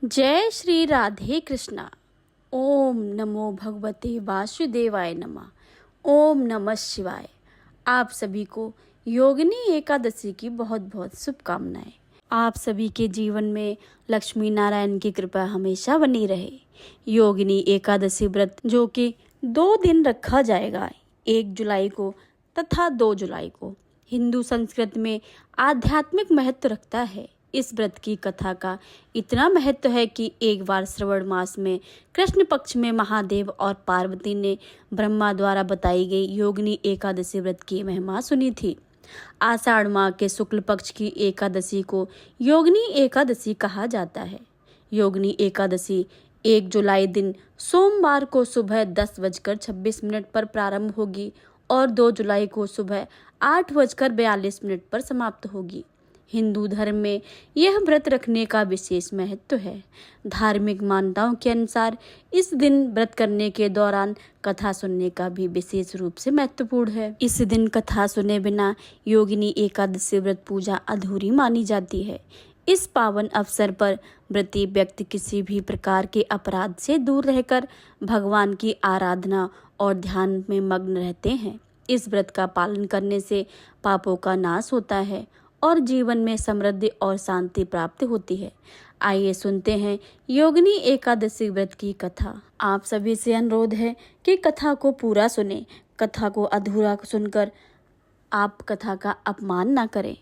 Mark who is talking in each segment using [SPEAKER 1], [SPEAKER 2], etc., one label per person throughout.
[SPEAKER 1] जय श्री राधे कृष्णा। ओम नमो भगवते वासुदेवाय नमः। ओम नमः शिवाय। आप सभी को योगिनी एकादशी की बहुत बहुत शुभकामनाएं। आप सभी के जीवन में लक्ष्मी नारायण की कृपा हमेशा बनी रहे। योगिनी एकादशी व्रत जो कि 2 दिन रखा जाएगा, 1 जुलाई को तथा 2 जुलाई को, हिंदू संस्कृति में आध्यात्मिक महत्व रखता है। इस व्रत की कथा का इतना महत्व है कि एक बार श्रवण मास में कृष्ण पक्ष में महादेव और पार्वती ने ब्रह्मा द्वारा बताई गई योगिनी एकादशी व्रत की महिमा सुनी थी। आषाढ़ माह के शुक्ल पक्ष की एकादशी को योगिनी एकादशी कहा जाता है। योगिनी एकादशी 1 जुलाई दिन सोमवार को सुबह 10:26 पर प्रारंभ होगी और 2 जुलाई को सुबह 8:42 पर समाप्त होगी। हिंदू धर्म में यह व्रत रखने का विशेष महत्व है। धार्मिक मान्यताओं के अनुसार इस दिन व्रत करने के दौरान कथा सुनने का भी विशेष रूप से महत्वपूर्ण है। इस दिन कथा सुने बिना योगिनी एकादशी व्रत पूजा अधूरी मानी जाती है। इस पावन अवसर पर व्रती व्यक्ति किसी भी प्रकार के अपराध से दूर रहकर भगवान की आराधना और ध्यान में मग्न रहते हैं। इस व्रत का पालन करने से पापों का नाश होता है और जीवन में समृद्धि और शांति प्राप्त होती है। आइए सुनते हैं योगिनी एकादशी व्रत की कथा। आप सभी से अनुरोध है कि कथा को पूरा सुने। कथा को अधूरा सुनकर आप कथा का अपमान ना करें।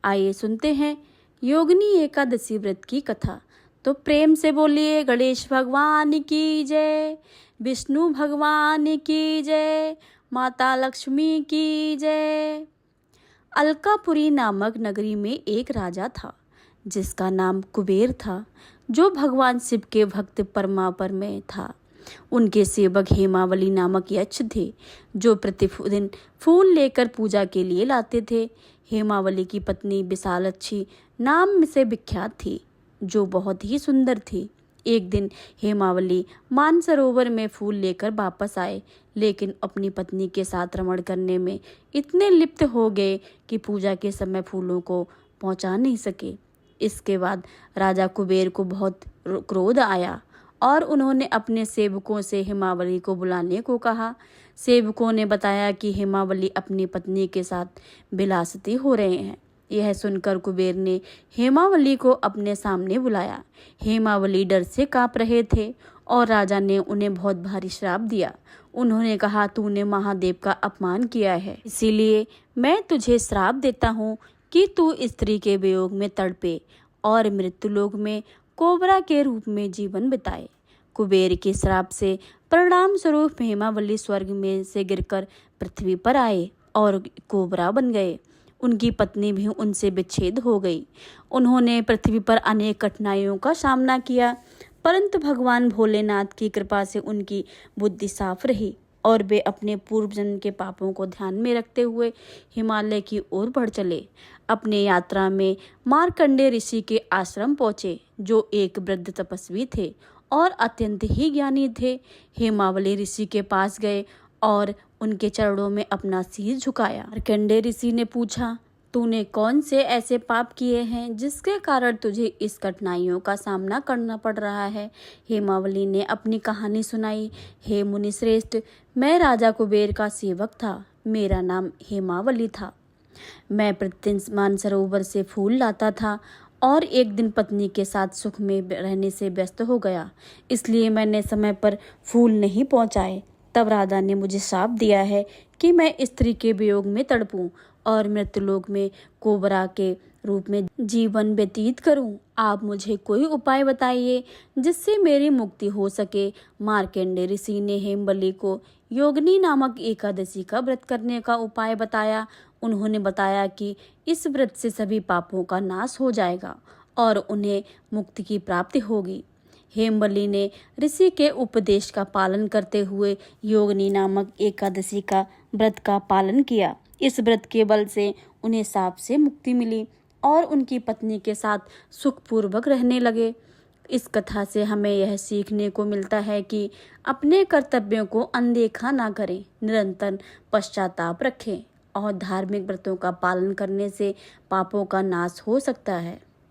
[SPEAKER 1] आइए सुनते हैं योगिनी एकादशी व्रत की कथा। तो प्रेम से बोलिए गणेश भगवान की जय, विष्णु भगवान की जय, माता लक्ष्मी की जय। अलकापुरी नामक नगरी में एक राजा था जिसका नाम कुबेर था, जो भगवान शिव के भक्त परमापर में था। उनके सेवक हेमावली नामक यक्ष थे जो प्रतिदिन फूल लेकर पूजा के लिए लाते थे। हेमावली की पत्नी विशालक्षी नाम से विख्यात थी, जो बहुत ही सुंदर थी। एक दिन हेमावली मानसरोवर में फूल लेकर वापस आए, लेकिन अपनी पत्नी के साथ रमण करने में इतने लिप्त हो गए कि पूजा के समय फूलों को पहुंचा नहीं सके। इसके बाद राजा कुबेर को बहुत क्रोध आया और उन्होंने अपने सेवकों से हेमावली को बुलाने को कहा। सेवकों ने बताया कि हेमावली अपनी पत्नी के साथ विलासिता हो रहे हैं। यह सुनकर कुबेर ने हेमावली को अपने सामने बुलाया। हेमावली डर से कांप रहे थे और राजा ने उन्हें बहुत भारी श्राप दिया। उन्होंने कहा, तूने महादेव का अपमान किया है, इसीलिए मैं तुझे श्राप देता हूँ कि तू स्त्री के वियोग में तड़पे और मृत्युलोक में कोबरा के रूप में जीवन बिताए। कुबेर के श्राप से परिणाम स्वरूप हेमावली स्वर्ग में से गिरकर पृथ्वी पर आए और कोबरा बन गए। उनकी पत्नी भी उनसे विच्छेद हो गई। उन्होंने पृथ्वी पर अनेक कठिनाइयों का सामना किया, परंतु भगवान भोलेनाथ की कृपा से उनकी बुद्धि साफ रही और वे अपने पूर्व जन्म के पापों को ध्यान में रखते हुए हिमालय की ओर बढ़ चले। अपने यात्रा में मार्कंडेय ऋषि के आश्रम पहुँचे, जो एक वृद्ध तपस्वी थे और अत्यंत ही ज्ञानी थे। हेमावली ऋषि के पास गए और उनके चरणों में अपना सिर झुकाया। मार्कंडेय ऋषि ने पूछा, तूने कौन से ऐसे पाप किए हैं जिसके कारण तुझे इस कठिनाइयों का सामना करना पड़ रहा है? हेमावली ने अपनी कहानी सुनाई। हे मुनि श्रेष्ठ, मैं राजा कुबेर का सेवक था। मेरा नाम हेमावली था। मैं प्रतिदिन मानसरोवर से फूल लाता था और एक दिन पत्नी के साथ सुख में रहने से व्यस्त हो गया, इसलिए मैंने समय पर फूल नहीं पहुंचाए। तब राजा ने मुझे शाप दिया है कि मैं स्त्री के वियोग में तड़पूं और मृत्युलोक में कोबरा के रूप में जीवन व्यतीत करूं। आप मुझे कोई उपाय बताइए जिससे मेरी मुक्ति हो सके। मार्कंडेय ऋषि ने हेमावली को योगिनी नामक एकादशी का व्रत करने का उपाय बताया। उन्होंने बताया कि इस व्रत से सभी पापों का नाश हो जाएगा और उन्हें मुक्ति की प्राप्ति होगी। हेमावली ने ऋषि के उपदेश का पालन करते हुए योगिनी नामक एकादशी का व्रत का पालन किया। इस व्रत के बल से उन्हें शाप से मुक्ति मिली और उनकी पत्नी के साथ सुखपूर्वक रहने लगे। इस कथा से हमें यह सीखने को मिलता है कि अपने कर्तव्यों को अनदेखा ना करें, निरंतर पश्चाताप रखें और धार्मिक व्रतों का पालन करने से पापों का नाश हो सकता है।